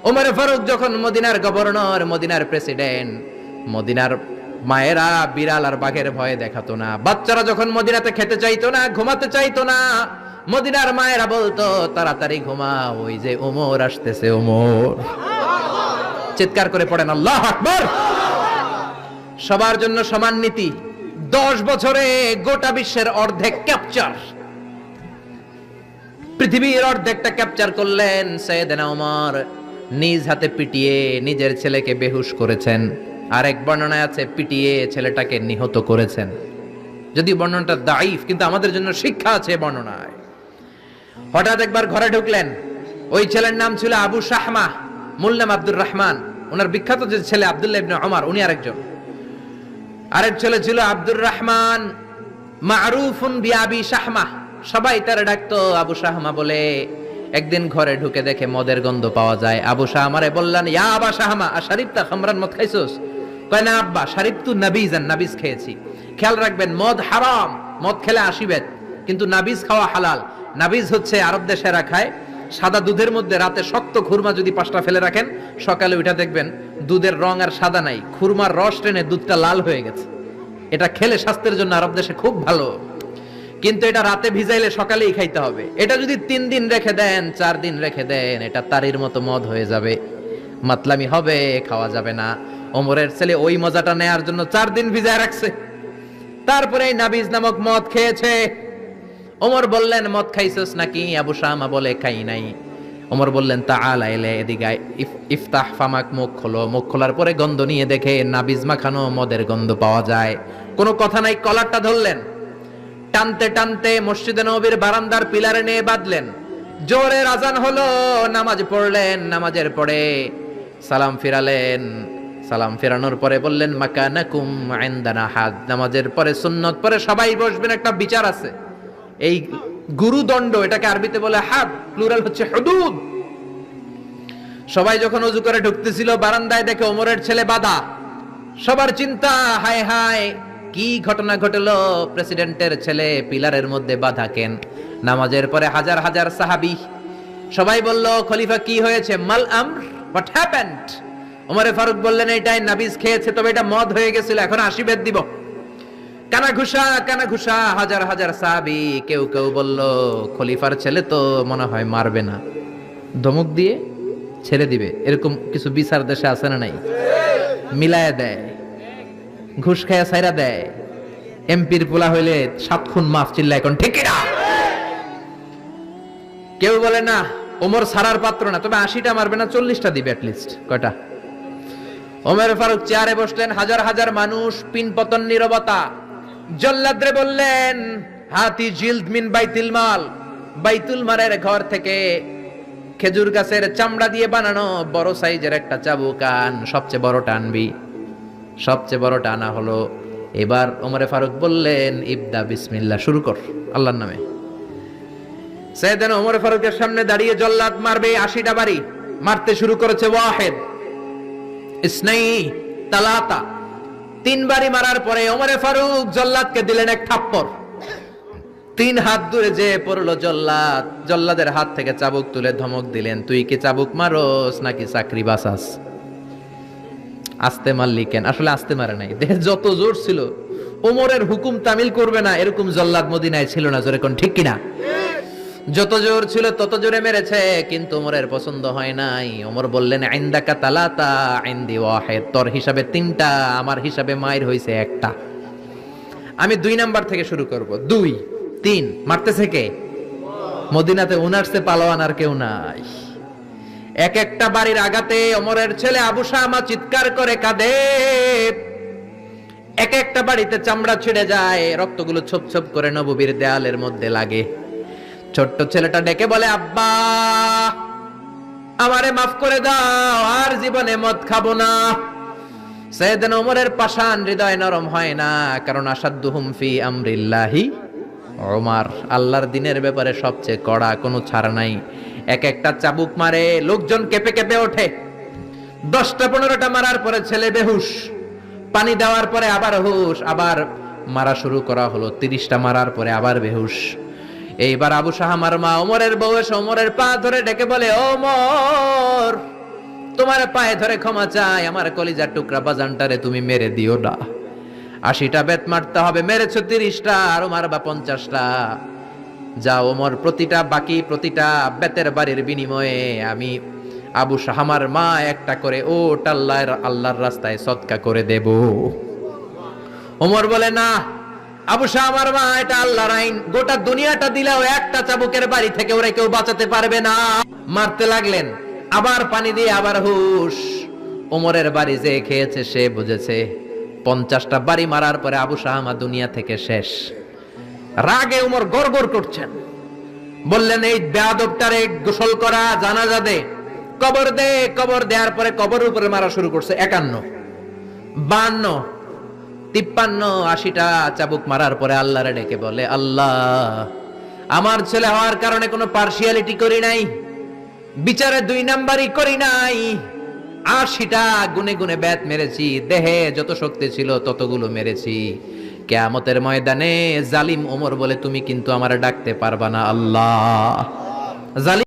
ওমর ফারুক যখন মদিনার গভর্নর, মদিনার প্রেসিডেন্ট, মদিনার মায়েরা বিড়াল আর বাঘের ভয়ে দেখাতো না। বাচ্চারা যখন মদিনাতে খেতে চাইতো না, ঘুমাতে চাইতো না, মদিনার মায়েরা বলতো তাড়াতাড়ি ঘুমা, ওই যে ওমর আসতেছে ওমর। চিৎকার করে পড়েন আল্লাহু আকবার। সবার জন্য সমান নীতি। 10 বছরে গোটা বিশ্বের অর্ধেক ক্যাপচার, পৃথিবীর অর্ধেকটা ক্যাপচার করলেন সাইয়েদনা ওমর। নিজ হাতে পিটিয়ে নিজের ছেলেকে বেহুশ করেছেন, আরেক বর্ণনায় আছে পিটিয়ে ছেলেটাকে নিহত করেছেন। যদি বর্ণনাটা দাইফ, কিন্তু আমাদের জন্য শিক্ষা আছে বর্ণনায়। হঠাৎ একবার ঘরে ঢুকলেন, ওই ছেলের নাম ছিল আবু শাহমা, মূল নাম আব্দুর রহমান। ওনার বিখ্যাত যে ছেলে আব্দুল্লাহ ইবনে ওমর, উনি আরেকজন। আরেক ছেলে ছিল আব্দুর রহমান, মারুফুন বিআবি শাহমা, সবাই তার ডাকতো আবু শাহমা বলে। একদিন ঘরে ঢুকে দেখে মদের গন্ধ পাওয়া যায়। আবু শাহমারে বললেন, ইয়া আবা শাহমা আশারিবতা খামরান, মদ খাইছস? কয় না আব্বা, শারিবতু নাবিজান, নাবিজ খেয়েছি। খেয়াল রাখবেন, মদ হারাম, মদ খেলে আসিবেত, কিন্তু নাবিজ খাওয়া হালাল। নাবিজ হচ্ছে আরব দেশেরা খায়, সাদা দুধের মধ্যে রাতে শক্ত খুরমা যদি 5টা ফেলে রাখেন, সকালে ওইটা দেখবেন দুধের রং আর সাদা নাই, খুরমার রস টেনে দুধটা লাল হয়ে গেছে। এটা খেলে স্বাস্থ্যের জন্য আরব দেশে খুব ভালো, কিন্তু এটা রাতে ভিজাইলে সকালেই খাইতে হবে। এটা যদি 3 দিন রেখে দেন, 4 দিন রেখে দেন, এটা তারির মতো মদ হয়ে যাবে, মাতলামি হবে, খাওয়া যাবে না। ওমরের ছেলে ওই মজাটা নেয়ার জন্য 4 দিন ভিজায় রাখছে, তারপরে এই নাবিজ নামক মদ খেয়েছে। ওমর বললেন, মদ খাইছস নাকি? আবু শামা বলে, খাই নাই। ওমর বললেন, তাআলা এলে, এদিকে ইফতাহ ফামাক, মুখ খোলো। মুখ খোলার পরে গন্ধ নিয়ে দেখে নাবিজ মাখানো মদের গন্ধ পাওয়া যায়। কোনো কথা নাই, কলারটা ধরলেন, টানতে টানতে মসজিদে নববীর বারান্দার পিলারে নিয়ে বাঁধলেন। জোরের আজান হলো, নামাজ পড়লেন। নামাজের পরে সালাম ফিরালেন। সালাম ফেরানোর পরে বললেন, মাকানাকুম ইনদানা হাদ। নামাজের পরে সুন্নত পরে সবাই বসবেন, একটা বিচার আছে। এই গুরুদণ্ড, এটাকে আরবিতে বলে হাদ, প্লুরাল হচ্ছে হুদুদ। সবাই যখন ওযু করে ঢুকতেছিল, বারান্দায় দেখে ওমরের ছেলে বাধা। সবার চিন্তা, হায় হায় কি ঘটনা ঘটলো, প্রেসিডেন্টের ছেলে পিলারের মধ্যে বাধা কেন? নামাজের পরে হাজার হাজার সাহাবী সবাই বলল, খলিফা কি হয়েছে? মাল আমর, হোয়াট হ্যাপেন্ড? ওমরে ফারুক বললেন, এটাই নাবিজ খেয়েছে, তবে এটা মদ হয়ে গেছিল, এখন 80 বেদ দিব। কানা ঘুষা, কানা ঘুষা, হাজার হাজার সাহাবী। কেউ কেউ বলল, খলিফার ছেলে তো মনে হয় মারবে না, ধমক দিয়ে ছেড়ে দিবে। এরকম কিছু বিচার দেশে আছে না নাই? মিলায় দেয়, ঘুষ খায়া ছাইরা দেয়। এমপির পোলা হইলে 7 খুন মাফ, চিল্লা এখন ঠিক না? কেউ বলে না, ওমর সারার পাত্র না, তবে 80টা মারবে না, 40টা দিবে অ্যাটলিস্ট। কয়টা? ওমর ফারুক চেয়ারে বসলেন, হাজার হাজার মানুষ, পিনপতন, নীরবতা। জল্লাদরে বললেন, হাতি জিলদ মিন বাইতুল মাল, বাইতুল মালের ঘর থেকে খেজুর গাছের চামড়া দিয়ে বানানো বড় সাইজের একটা চাবুক আন, সবচেয়ে বড়টা আনবি। সবচেয়ে বড়টা আনা হলো। এবার ওমরে ফারুক বললেন, ইবদা বিসমিল্লাহ, শুরু কর আল্লাহর নামে। সাইয়েদনা ওমর ফারুকের সামনে দাঁড়িয়ে জল্লাদ মারবে 80টা বাড়ি। মারতে শুরু করেছে, ওয়াহিদ, ইসনাই, তালাতা, 3 বাড়ি মারার পরে ওমরে ফারুক জল্লাদকে দিলেন এক থাপ্পড়। 3 হাত দূরে যে পড়লো জল্লাদ। জল্লাদের হাত থেকে চাবুক তুলে ধমক দিলেন, তুই কি চাবুক মারোস নাকি চাকরি বাঁচাস? আস্তে মারলি কেন? আসলে আস্তে মারে নাই, দেহের যত জোর ছিল, ওমরের হুকুম তামিল করবে না এরকম জল্লাদ মদিনায় ছিল না। জোরে কোন ঠিক কিনা? যত জোর ছিল তত জোরে মেরেছে, কিন্তু ওমরের পছন্দ হয় নাই। ওমর বললেন, ইনদাকা তালাতা ইনদি ওয়াহিদ, তোর হিসাবে 3টা, আমার হিসাবে মায়ের হইছে 1টা। আমি 2 নাম্বার থেকে শুরু করব। 2, 3 মারতেছে কে? মদিনাতে উনারসে পালোয়ান আর কেউ নাই। এক একটা বাড়ির আঘাতে ওমরের ছেলে আবু শামা চিৎকার করে কাঁদে। এক একটা বাড়িতে চামড়া ছিঁড়ে যায়, রক্তগুলো ছোপ ছোপ করে নববীর দেয়ালের মধ্যে লাগে। ছোট্ট ছেলেটা ডেকে বলে, আব্বা আমারে মাফ করে দাও, আর জীবনে মদ খাবো না। সাইয়েদনা ওমরের পাষাণ হৃদয় নরম হয় না, কারণ আসাদ্দুহুম ফি আমরিল্লাহি ওমর, আল্লাহর দিনের ব্যাপারে সবচেয়ে কড়া, কোনো ছাড় নাই। এক একটা চাবুক মারে, লোকজন কেঁপে কেঁপে ওঠে। 10টা 15টা মারার পরে ছেলে বেহুশ, পানি দেওয়ার পরে আবার হুশ, আবার মারা শুরু করা হলো। 30টা মারার পরে আবার বেহুশ। এইবার আবু শাহমার মা ওমরের বউ এসে ওমরের পা ধরে ডেকে বলে, ওমর তোমার পায়ে ধরে ক্ষমা চাই, আমার কলিজার টুকরা বাজানটারে তুমি মেরে দিও না। 80টা বেত মারতে হবে, মেরেছো 30টা, আরো মারবা 50টা। যা ওমর, প্রতিটা বেতের বাড়ির বিনিময়ে আমি আবু শাহামার মা একটা করে ওট আল্লাহর রাস্তায় সদকা করে দেব। ওমর বলে না, আবু শাহামার মা, এটা আল্লাহর আইন, গোটা দুনিয়াটা দিলেও একটা চাবুকের বাড়ি থেকে ওরা কেউ বাঁচাতে পারবে না। মারতে লাগলেন, আবার পানি দিয়ে আবার হুশ। ওমরের বাড়ি যে খেয়েছে সে বুঝেছে 50টা বাড়ি মারার পরে আবু শাহামা দুনিয়া থেকে শেষ। রাগে ওমর গড়গড় করছেন, বললেন এই বেয়াদবটারে গোসল করা, জানাজা দে, কবর দে। কবর দেওয়ার পরে কবরের উপরে মারা শুরু করছে 51, 52, 53, 80টা চাবুক মারার পরে আল্লাহরে ডেকে বলে, আল্লাহ, আমার ছেলে হওয়ার কারণে কোনো পার্সিয়ালিটি করি নাই, বিচারে 2 নাম্বারই করি নাই। 80টা গুনে গুনে বেত মেরেছি, দেহে যত শক্তি ছিল ততগুলো মেরেছি। কিয়ামতের ময়দানে জালিম ওমর বলে তুমি কিন্তু আমারে ডাকতে পারবা না আল্লাহ। জালিম